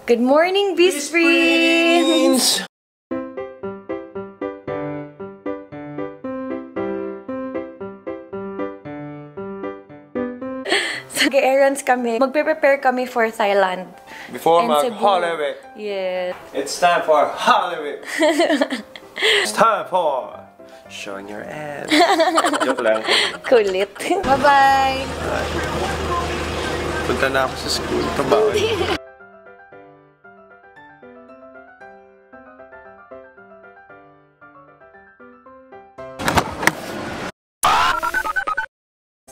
Good morning, BISPRINS! So, mag-errands kami. Magpe-prepare kami for Thailand. Before mag-holiday. Yes. It's time for holiday. It's time for showing your abs. Joke lang. Kulit. Bye-bye! Punta na ako sa school. Pabawal.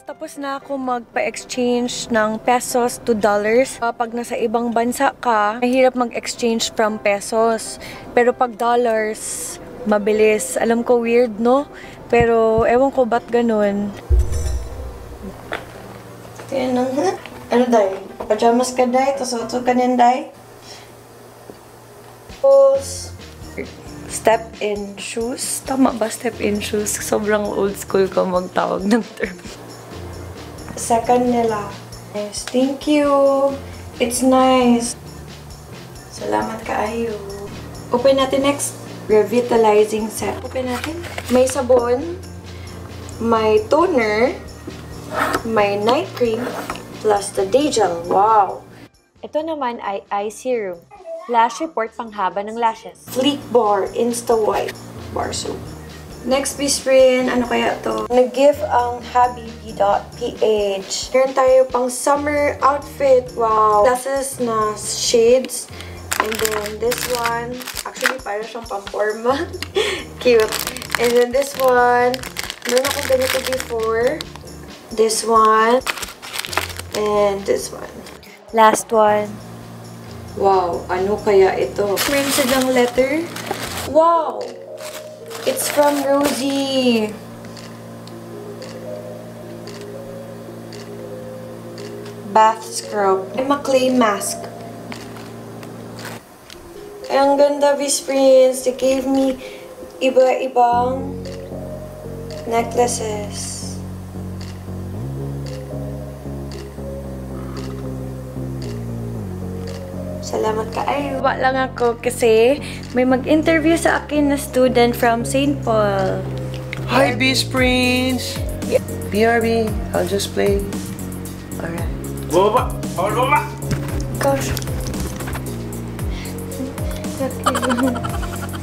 Tapos na ako magpa-exchange ng pesos to dollars. Pag nasa ibang bansa ka, mahirap mag-exchange from pesos. Pero pag dollars, mabilis. Alam ko weird, no? Pero ewan ko ba't ganun. Kaya nang, ano day? Pajamas ka day? Tapos ka niyan day? Tapos, step in shoes. Tama ba step in shoes? Sobrang old school ko magtawag ng term. Second nila. Yes, thank you. It's nice. Salamat kaayo. Open natin next. Revitalizing set. Open natin. May sabon. May toner. May night cream. Plus the day gel. Wow! Ito naman ay eye serum. Lash report panghaba ng lashes. Sleek bar. Insta white. Bar soap. Next BISPRIN, ano kaya to? Nag-give ang Habibi.ph. Meron tayo pang summer outfit. Wow! Glasses na shades. And then this one, actually parang siyang pamporma. Cute. And then this one, meron akong ganito before. This one. And this one. Last one. Wow! Ano kaya ito? Meron silang letter. Wow! It's from Rosie. Bath scrub. I'm a clay mask. Ang ganda, BISPRINS. They gave me iba-ibang necklaces. Salamat kaayo. Ba lang ako kasi may mag-interview sa akin na student from St. Paul. Hi, BISPRINS! Yeah. BRB, I'll just play. Alright. Bumaba! Bumaba! Gosh.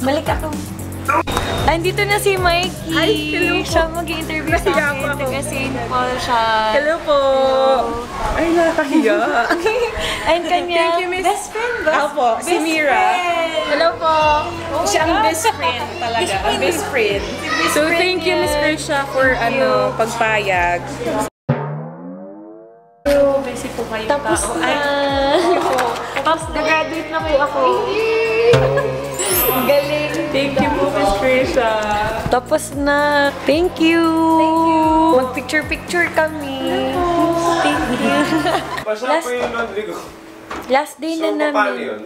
Balik ako. Andito na si Mikey. Ay, hello po. Siya mag-interview sa akin. Taga St. Paul siya. Hello po! Ay, nakakahiya. And kanya, Thank you, Miss. best friend ba? Opo, si Mira. Hello po. Siya ang best friend talaga. Ang best friend. So, thank you, Miss Krisha, for pagpayag. Busy po kayo Tapos tao. na. Tapos na-graduate na po ako. Galing. Thank you po, Miss Krisha. Tapos na. Thank you. Mag-picture-picture kami. Thank you. Pasok po yung laundry ko. Last day So, na paano namin.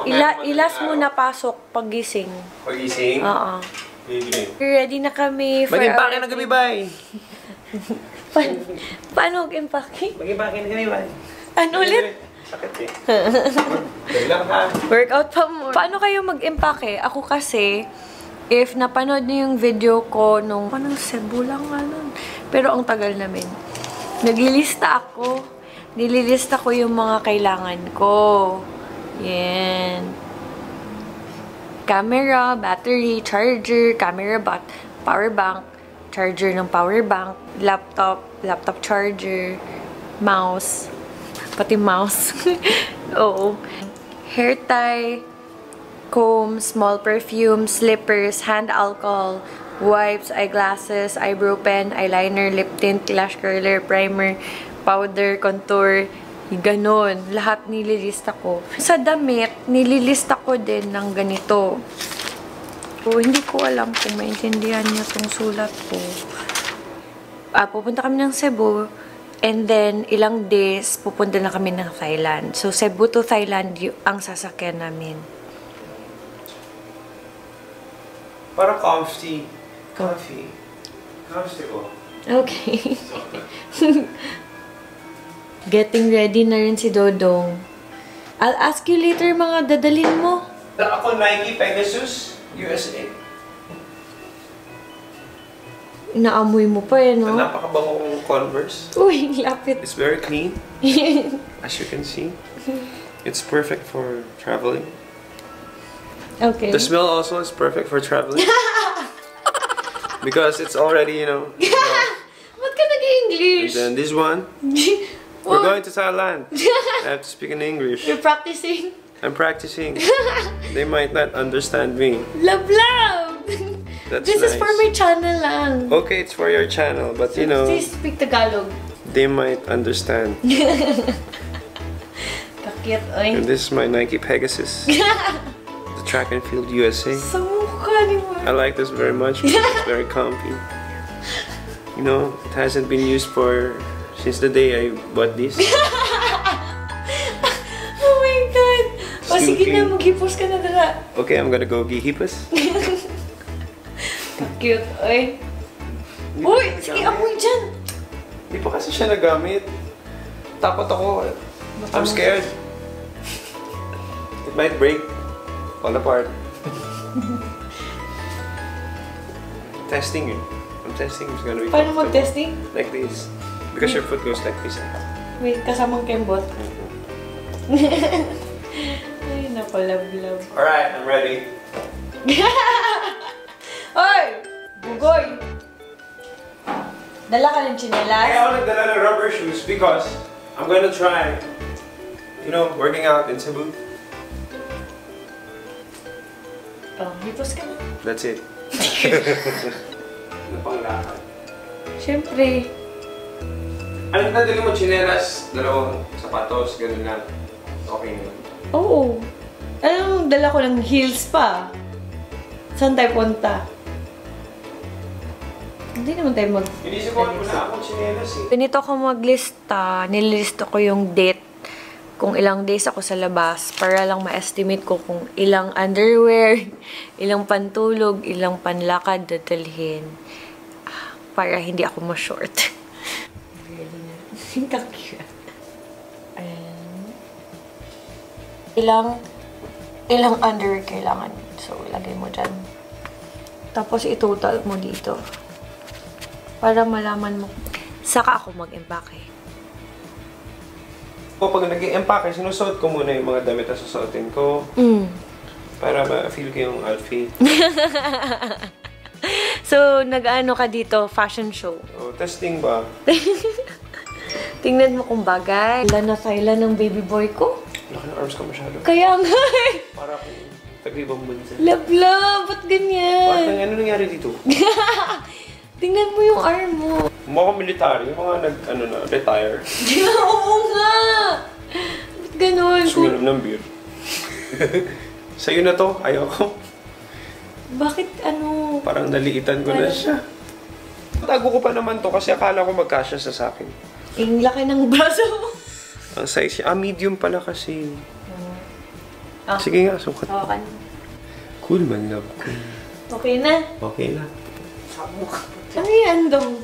yun? Ilas muna pasok pagising. Pagising? Oo. Bibigay. Ready na kami for Mag-impake ng gabi, bay! Paano mag-impake? Mag-impake ng gabi, bay! Ano ulit? Sakit eh. Kailang ka. Workout pa mo. Paano kayo mag-impake? Ako kasi, if napanood niyo yung video ko nung, parang Cebu lang nga nun. Pero ang tagal namin. Naglilista ako. Nililista ko yung mga kailangan ko. Yan. Camera, battery, charger, camera power bank, charger ng power bank, laptop charger, mouse, pati mouse. Oo. Hair tie, comb, small perfume, slippers, hand alcohol, wipes, eyeglasses, eyebrow pen, eyeliner, lip tint, lash curler, primer, powder, contour, ganon. Lahat nililista ko. Sa damit, nililista ko din ng ganito. So, hindi ko alam kung maintindihan niyo tong sulat ko. Pupunta kami ng Cebu, and then ilang days, pupunta na kami ng Thailand. So, Cebu to Thailand ang sasakyan namin. Parang comfy. Comfortable. Okay. Getting ready na rin si Dodong. I'll ask you later mga dadalhin mo. Ako Nike Pegasus, USA. Inaamoy mo pa eh, no? Napakabango kong Converse. Uy, lapit. It's very clean, as you can see. It's perfect for traveling. Okay. The smell also is perfect for traveling. Because it's already, you know. Ba't ka nag-English? And then this one. We're going to Thailand. I have to speak in English. You're practicing? I'm practicing. They might not understand me. Love! That's This is nice. for my channel lang. Okay, it's for your channel, but you know, Please speak Tagalog. they might understand. Kakit, oy. And this is my Nike Pegasus. The track and field USA. Sa mukha ni mo. I like this very much because it's very comfy. You know, it hasn't been used for since the day I bought this. Oh my God! O Still sige na, clean. maghipos ka na dala. Okay, I'm gonna go gihipos. Cute, oy. Uy! Sige, amoy dyan! Hindi pa kasi siya nagamit. Takot ako. I'm scared. It might break. Fall apart. Testing it. I'm testing it's gonna be Paano comfortable. mag-testing? Like this. Because your foot goes like this. Wait, kasamang kembot. Ay, napalab-lab. Alright, I'm ready. Oy! Bugoy! Dala ka ng Kaya chinelas? ako nagdala ng rubber shoes because I'm gonna try, you know, working out in Cebu. Oh, hipos ka na. That's it. Napanglakad. Siyempre. Ano nadali mo, chinelas, dalawang sapatos, ganun lang. Okay na. Oo. Anong dala ko ng heels pa? Saan tayo punta? Hindi naman tayo mag... Inisip ko na akong chinelas eh. Ganito ako maglista. Nililista ko yung date kung ilang days ako sa labas para lang ma-estimate ko kung ilang underwear, ilang pantulog, ilang panlakad dadalhin para hindi ako ma-short. Cute. Ilang underwear kailangan. So, lagay mo dyan. Tapos, itotal mo dito. Para malaman mo. Saka ako mag-empake. Pag nag-i-empake, sinusuot ko muna yung mga damit na susuotin ko. Para ma-feel ko yung outfit. So, nag-ano ka dito? Fashion show. Oh, testing ba? Tingnan mo kung bagay. Wala na Thailand ng baby boy ko. Laki ng arms ka masyado. Kaya nga eh. Para akong tag-ibang bansa. Love, ba't ganyan? Ano nangyari dito? Tingnan mo yung arm mo. Mga military, yung mga retire. Oo nga! Ba't ganun? Suminom ng beer. Sa'yo na to, ayoko. Bakit ano? Parang naliitan ko na siya. Tago ko pa naman to kasi akala ko magkasya sa akin. Ang laki ng braso mo. Ang size niya, medium pala kasi. Ah. Sige nga, sukat. Hawakan. Cool man, love. Cool. Okay na. Okay na. Ano yan, dong?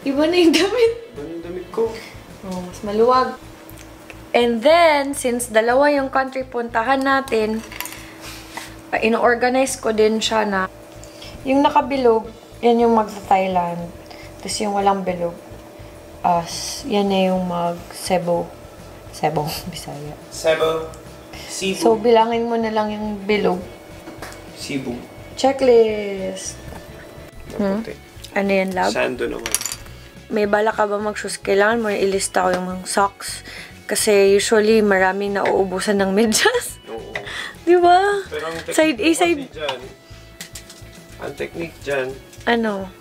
Iba na yung damit. Ano yung damit ko? Oh, mas maluwag. And then, since dalawa yung country puntahan natin, ino-organize ko din siya na yung nakabilog, yan yung magsa-Thailand. Tapos yung walang bilog, yan na yung mag-Cebu. Cebu, Bisaya. Cebu. Cebu. So, bilangin mo na lang yung bilog. Cebu. Checklist. Ano yan, love? Sando naman. May bala ka ba mag-shoes? Kailangan mo ilista ko yung mga socks. Kasi usually, maraming nauubusan ng medyas. Oo. Di ba? Pero ang Side A, side... dyan, ang technique dyan, Ano?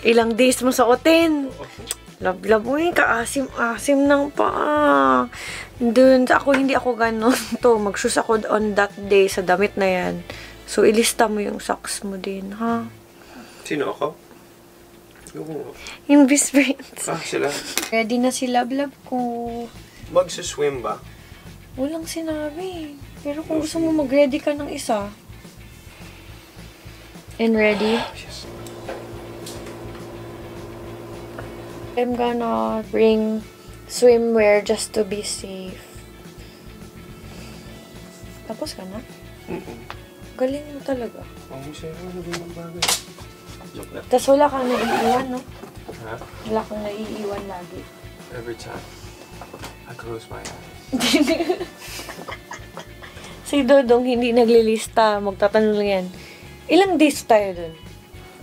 Ilang days mo suotin. Love mo yung kaasim-asim ng paa. Dun, hindi ako ganon. Mag-shoes ako on that day sa damit na yan. So, ilista mo yung socks mo din, ha? sino ako? Yung BISPRINS. Sila. Ready na si Love ko. Magsuswim ba? Walang sinabi. Pero kung gusto mo mag-ready ka ng isa. And ready? Yes. I'm gonna bring swimwear just to be safe. Tapos ka na? Galing mo talaga. Sa'yo, ano ba yung bagay? Joke lang. Tapos wala kang naiiwan, no? Ha? Wala kang naiiwan lagi. Every time I close my eyes. Si Dodong hindi naglilista. Magtatanong lang yan. Ilang days tayo dun?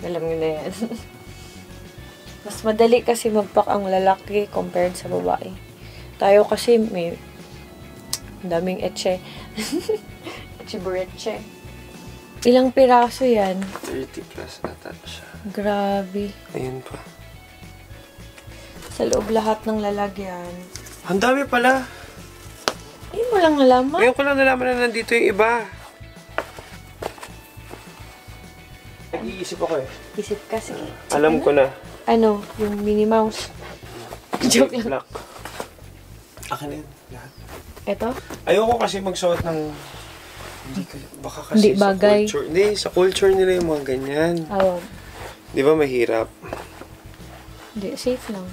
Alam nyo na yan. Mas madali kasi magpak ang lalaki compared sa babae. Tayo kasi may daming etche. Etche buretche. Ilang piraso yan? 30 plus ata siya. Grabe. Ayun pa. Sa loob lahat ng lalagyan. Ang dami pala. Hindi mo lang nalaman. Ngayon ko lang nalaman na nandito yung iba. Nag-iisip ako eh. Isip ka, sige. Alam ko na. Ano? Yung Minnie Mouse. Joke lang. Black. Akin na yun. Lahat. Ito? Ayoko kasi magsuot ng... Hindi ko... Baka kasi Hindi sa bagay. culture... Hindi, sa culture nila yung mga ganyan. Oh. Di ba mahirap? Hindi, safe lang.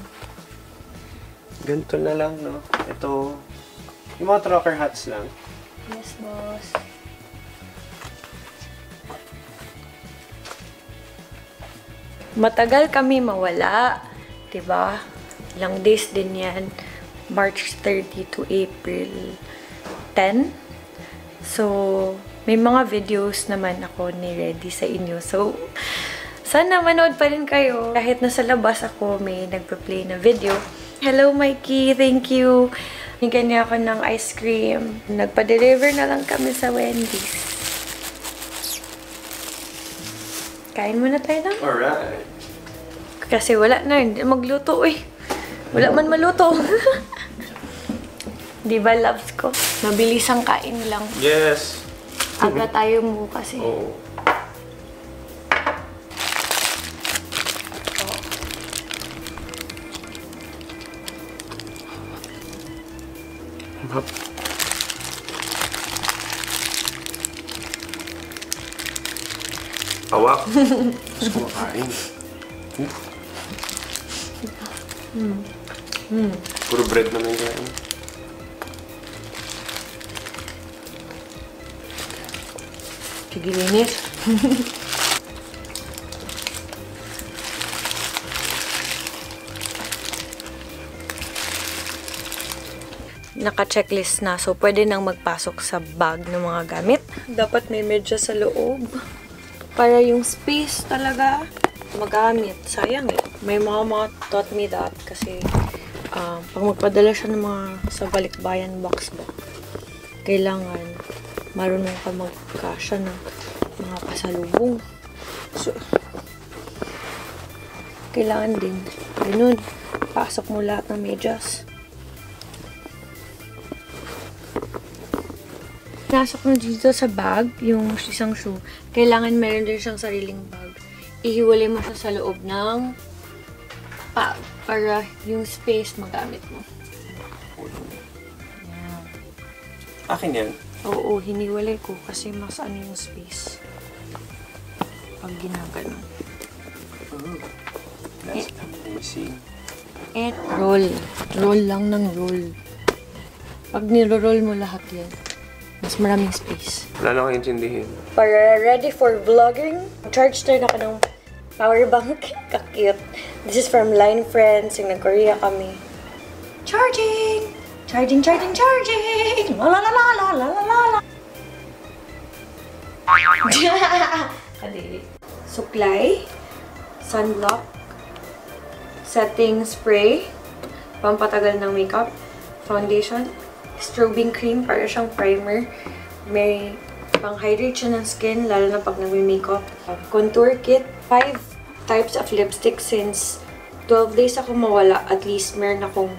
Ganito na lang, no? Ito... Yung mga trucker hats lang. Yes, boss. Matagal kami mawala. Diba? Ilang days din yan. March 30 to April 10. So, may mga videos naman ako ni-ready sa inyo. So, sana manood pa rin kayo. Kahit nasa labas ako, may nagpa-play na video. Hello, Mikey. Thank you. Hinggan niya ako ng ice cream. Nagpa-deliver na lang kami sa Wendy's. Kain muna tayo lang. Alright. Kasi wala na. Hindi magluto eh. Wala man maluto. Di ba, loves ko? Mabilis ang kain lang. Yes. Aga tayo mo kasi. Oo. Hap. Awak. Gusto ko makain. Puro bread naman yan. Sige, linis. Naka-checklist na. So, pwede nang magpasok sa bag ng mga gamit. Dapat may medyas sa loob. Para yung space talaga magamit. Sayang eh. May mga taught me that kasi pag magpadala siya ng mga sa balikbayan box ba, kailangan marunong ka magkasya ng mga pasalubong. So, kailangan din. Ganun. Pasok mo lahat ng medyas. Nasok na dito sa bag, yung isang shoe. Kailangan meron din siyang sariling bag. Ihiwalay mo siya sa loob ng bag para yung space magamit mo. Yan. Akin yan? Oo, hiniwalay ko kasi mas ano yung space. Pag ginagano. That's amazing. Roll. Roll lang ng roll. Pag niro-roll mo lahat yan, mas maraming space. Wala na akong intindihin. Para ready for vlogging, charge tayo na ka ng power bank. Kakute. This is from Line Friends. Yung nag-Korea kami. Charging! Charging, charging, charging! La la la la la la la la. Kadiri. Suklay. Sunblock. Setting spray. Pampatagal ng makeup. Foundation. Strobing cream, para siyang primer. May pang-hydrate siya ng skin, lalo na pag nagme-makeup. Contour kit. 5 types of lipstick since 12 days ako mawala. At least meron akong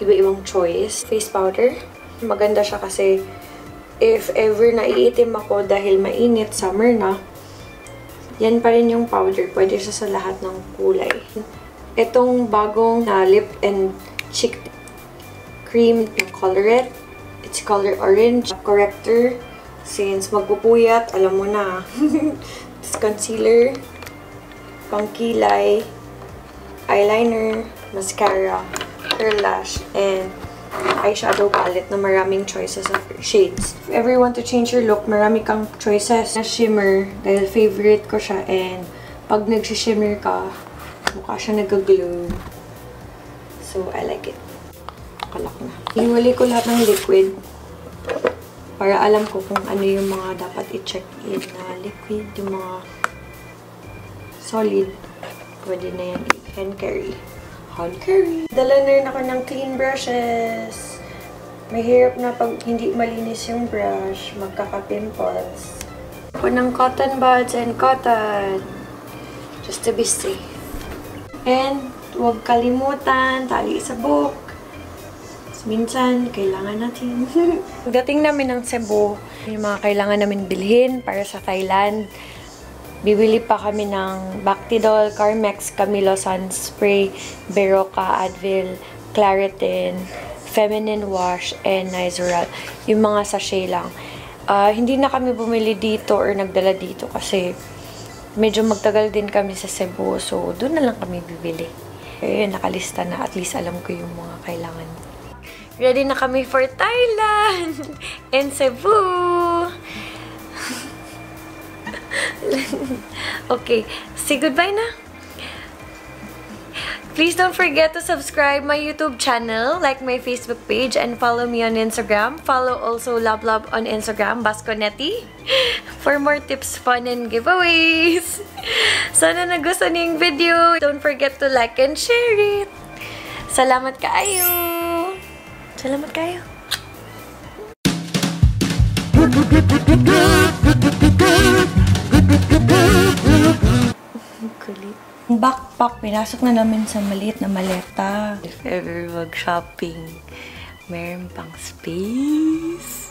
iba-ibang choice. Face powder. Maganda siya kasi if ever naiitim ako dahil mainit, summer na, yan pa rin yung powder. Pwede siya sa lahat ng kulay. Itong bagong lip and cheek cream ng Colorette. It's color orange. Corrector. Since magpupuyat, alam mo na. This concealer. Pangkilay. Eyeliner. Mascara. contour lash and eyeshadow palette na maraming choices of shades. If ever you want to change your look, marami kang choices na shimmer dahil favorite ko siya, and pag nag-shimmer ka, mukha siya nag-glow. So, I like it. Kalak na. Iwali ko lahat ng liquid para alam ko kung ano yung mga dapat i-check in na liquid, yung mga solid. Pwede na yan i-hand carry. Hand carry. Dala na rin ako ng clean brushes. Mahirap na pag hindi malinis yung brush, magkaka-pimples. Ako ng cotton buds and cotton. Just to be safe. And huwag kalimutan, tali sa buhok. Minsan, kailangan natin. Dating namin ng Cebu, yung mga kailangan namin bilhin para sa Thailand. Bibili pa kami ng Bactidol, Carmex, Camilo Sun Spray, Berocca, Advil, Claritin, Feminine Wash, and Nizoral. Yung mga sachet lang. Hindi na kami bumili dito or nagdala dito kasi medyo magtagal din kami sa Cebu. So, doon na lang kami bibili. Nakalista na. At least alam ko yung mga kailangan. Ready na kami for Thailand and Cebu! Okay, say goodbye na. Please don't forget to subscribe my YouTube channel, like my Facebook page, and follow me on Instagram. Follow also Love on Instagram, Basconetti, for more tips, fun, and giveaways. Sana nagustuhan niyo yung video. Don't forget to like and share it. Salamat kaayo. Salamat kayo. Kulit. Ang backpack, pinasok na namin sa maliit na maleta. If ever mag-shopping, meron pang space.